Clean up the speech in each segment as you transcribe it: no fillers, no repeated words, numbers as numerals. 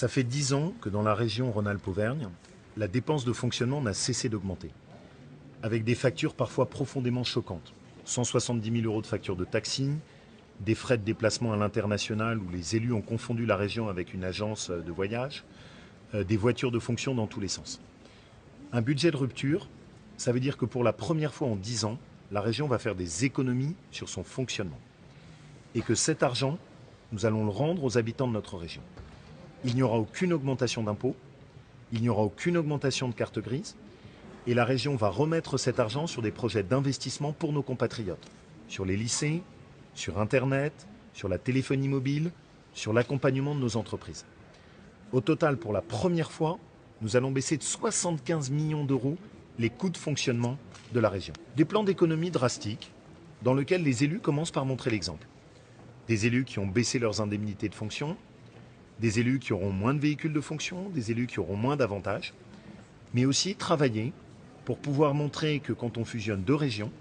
Ça fait 10 ans que dans la région Rhône-Alpes-Auvergne, la dépense de fonctionnement n'a cessé d'augmenter, avec des factures parfois profondément choquantes. 170 000 € de factures de taxi, des frais de déplacement à l'international où les élus ont confondu la région avec une agence de voyage, des voitures de fonction dans tous les sens. Un budget de rupture, ça veut dire que pour la première fois en 10 ans, la région va faire des économies sur son fonctionnement. Et que cet argent, nous allons le rendre aux habitants de notre région. Il n'y aura aucune augmentation d'impôts, il n'y aura aucune augmentation de carte grise, et la région va remettre cet argent sur des projets d'investissement pour nos compatriotes, sur les lycées, sur Internet, sur la téléphonie mobile, sur l'accompagnement de nos entreprises. Au total, pour la première fois, nous allons baisser de 75 millions d'euros les coûts de fonctionnement de la région. Des plans d'économie drastiques dans lesquels les élus commencent par montrer l'exemple. Des élus qui ont baissé leurs indemnités de fonction, des élus qui auront moins de véhicules de fonction, des élus qui auront moins d'avantages, mais aussi travailler pour pouvoir montrer que quand on fusionne deux régions,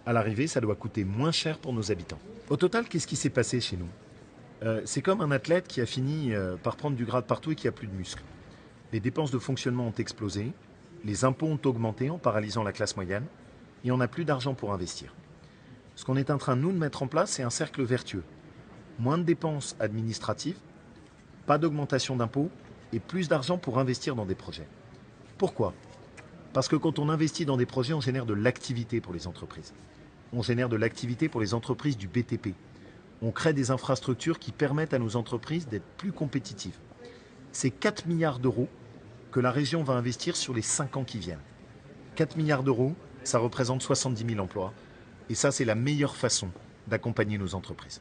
à l'arrivée, ça doit coûter moins cher pour nos habitants. Au total, qu'est-ce qui s'est passé chez nous ? C'est comme un athlète qui a fini par prendre du gras de partout et qui n'a plus de muscles. Les dépenses de fonctionnement ont explosé, les impôts ont augmenté en paralysant la classe moyenne, et on n'a plus d'argent pour investir. Ce qu'on est en train, nous, de mettre en place, c'est un cercle vertueux. Moins de dépenses administratives, pas d'augmentation d'impôts et plus d'argent pour investir dans des projets. Pourquoi ? Parce que quand on investit dans des projets, on génère de l'activité pour les entreprises. On génère de l'activité pour les entreprises du BTP. On crée des infrastructures qui permettent à nos entreprises d'être plus compétitives. C'est 4 milliards d'euros que la région va investir sur les 5 ans qui viennent. 4 milliards d'euros, ça représente 70 000 emplois. Et ça, c'est la meilleure façon d'accompagner nos entreprises.